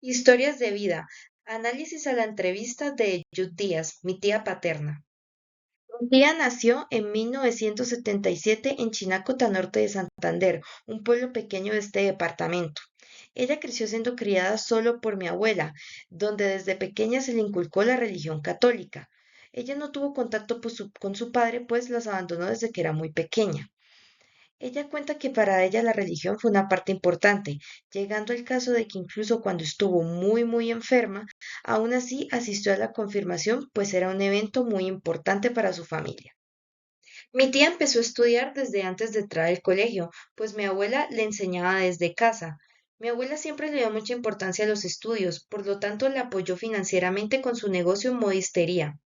Historias de vida. Análisis a la entrevista de Yud Díaz, mi tía paterna. Mi tía nació en 1977 en Chinacota, norte de Santander, un pueblo pequeño de este departamento. Ella creció siendo criada solo por mi abuela, donde desde pequeña se le inculcó la religión católica. Ella no tuvo contacto con su padre, pues las abandonó desde que era muy pequeña. Ella cuenta que para ella la religión fue una parte importante, llegando al caso de que incluso cuando estuvo muy enferma, aún así asistió a la confirmación, pues era un evento muy importante para su familia. Mi tía empezó a estudiar desde antes de entrar al colegio, pues mi abuela le enseñaba desde casa. Mi abuela siempre le dio mucha importancia a los estudios, por lo tanto la apoyó financieramente con su negocio modistería.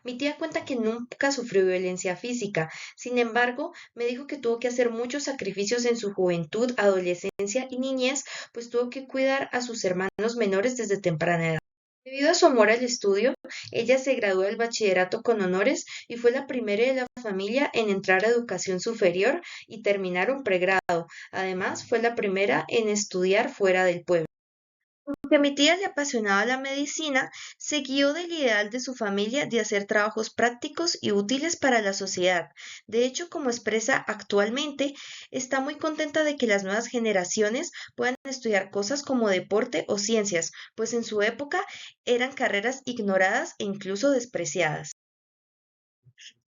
Mi tía cuenta que nunca sufrió violencia física, sin embargo, me dijo que tuvo que hacer muchos sacrificios en su juventud, adolescencia y niñez, pues tuvo que cuidar a sus hermanos menores desde temprana edad. Debido a su amor al estudio, ella se graduó del bachillerato con honores y fue la primera de la familia en entrar a educación superior y terminar un pregrado. Además, fue la primera en estudiar fuera del pueblo. Aunque a mi tía le apasionaba la medicina, se guió del ideal de su familia de hacer trabajos prácticos y útiles para la sociedad. De hecho, como expresa actualmente, está muy contenta de que las nuevas generaciones puedan estudiar cosas como deporte o ciencias, pues en su época eran carreras ignoradas e incluso despreciadas.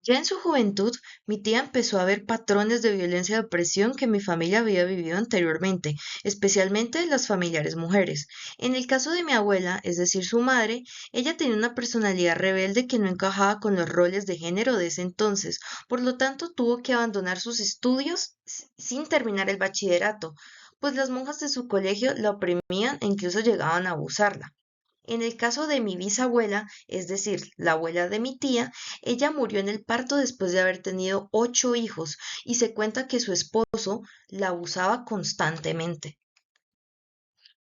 Ya en su juventud, mi tía empezó a ver patrones de violencia y opresión que mi familia había vivido anteriormente, especialmente las familiares mujeres. En el caso de mi abuela, es decir, su madre, ella tenía una personalidad rebelde que no encajaba con los roles de género de ese entonces, por lo tanto tuvo que abandonar sus estudios sin terminar el bachillerato, pues las monjas de su colegio la oprimían e incluso llegaban a abusarla. En el caso de mi bisabuela, es decir, la abuela de mi tía, ella murió en el parto después de haber tenido 8 hijos y se cuenta que su esposo la abusaba constantemente.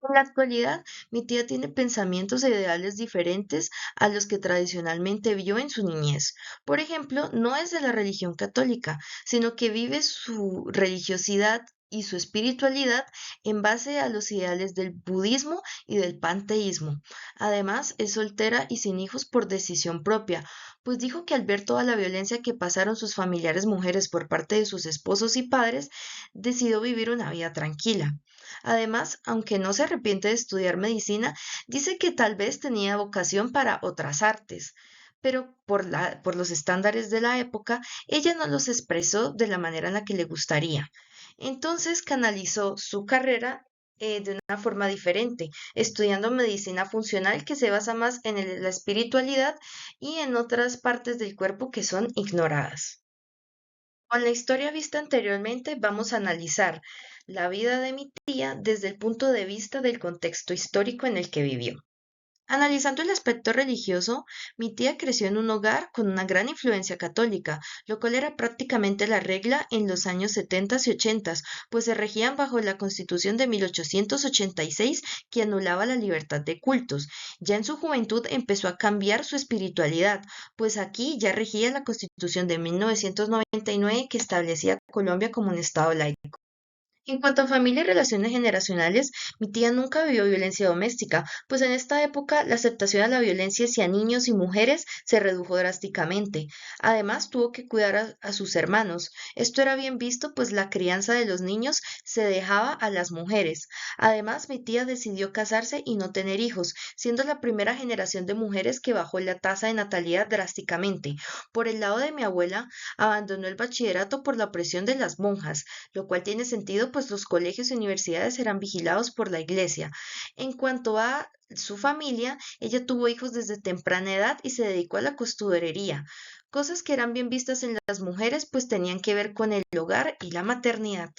En la actualidad, mi tía tiene pensamientos e ideales diferentes a los que tradicionalmente vio en su niñez. Por ejemplo, no es de la religión católica, sino que vive su religiosidad y su espiritualidad en base a los ideales del budismo y del panteísmo. Además, es soltera y sin hijos por decisión propia, pues dijo que al ver toda la violencia que pasaron sus familiares mujeres por parte de sus esposos y padres, decidió vivir una vida tranquila. Además, aunque no se arrepiente de estudiar medicina, dice que tal vez tenía vocación para otras artes, pero por los estándares de la época, ella no los expresó de la manera en la que le gustaría. Entonces canalizó su carrera de una forma diferente, estudiando medicina funcional que se basa más en la espiritualidad y en otras partes del cuerpo que son ignoradas. Con la historia vista anteriormente, vamos a analizar la vida de mi tía desde el punto de vista del contexto histórico en el que vivió. Analizando el aspecto religioso, mi tía creció en un hogar con una gran influencia católica, lo cual era prácticamente la regla en los años 70 y 80, pues se regían bajo la Constitución de 1886 que anulaba la libertad de cultos. Ya en su juventud empezó a cambiar su espiritualidad, pues aquí ya regía la Constitución de 1999 que establecía a Colombia como un estado laico. En cuanto a familia y relaciones generacionales, mi tía nunca vivió violencia doméstica, pues en esta época la aceptación a la violencia hacia niños y mujeres se redujo drásticamente. Además, tuvo que cuidar a sus hermanos. Esto era bien visto, pues la crianza de los niños se dejaba a las mujeres. Además, mi tía decidió casarse y no tener hijos, siendo la primera generación de mujeres que bajó la tasa de natalidad drásticamente. Por el lado de mi abuela, abandonó el bachillerato por la opresión de las monjas, lo cual tiene sentido, pues los colegios y universidades eran vigilados por la iglesia. En cuanto a su familia, ella tuvo hijos desde temprana edad y se dedicó a la costurería, cosas que eran bien vistas en las mujeres, pues tenían que ver con el hogar y la maternidad.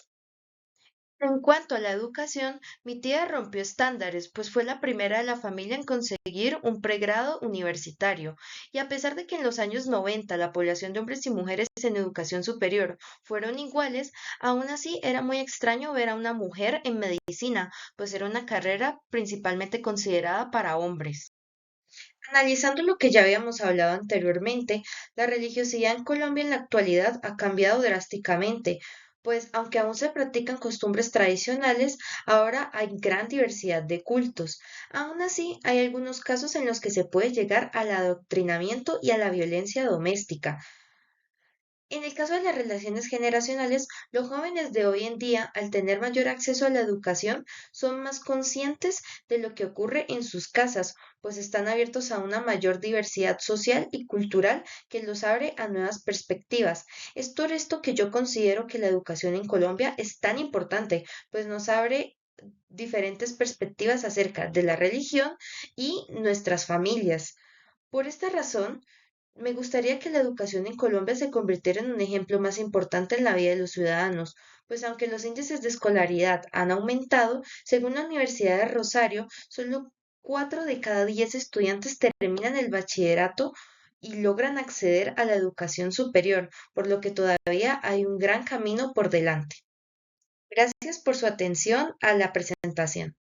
En cuanto a la educación, mi tía rompió estándares, pues fue la primera de la familia en conseguir un pregrado universitario. Y a pesar de que en los años 90 la población de hombres y mujeres en educación superior fueron iguales, aún así era muy extraño ver a una mujer en medicina, pues era una carrera principalmente considerada para hombres. Analizando lo que ya habíamos hablado anteriormente, la religiosidad en Colombia en la actualidad ha cambiado drásticamente, Pues aunque aún se practican costumbres tradicionales, ahora hay gran diversidad de cultos. Aún así, hay algunos casos en los que se puede llegar al adoctrinamiento y a la violencia doméstica. En el caso de las relaciones generacionales, los jóvenes de hoy en día, al tener mayor acceso a la educación, son más conscientes de lo que ocurre en sus casas, pues están abiertos a una mayor diversidad social y cultural que los abre a nuevas perspectivas. Es por esto que yo considero que la educación en Colombia es tan importante, pues nos abre diferentes perspectivas acerca de la religión y nuestras familias. Por esta razón, me gustaría que la educación en Colombia se convirtiera en un ejemplo más importante en la vida de los ciudadanos, pues aunque los índices de escolaridad han aumentado, según la Universidad de Rosario, solo 4 de cada 10 estudiantes terminan el bachillerato y logran acceder a la educación superior, por lo que todavía hay un gran camino por delante. Gracias por su atención a la presentación.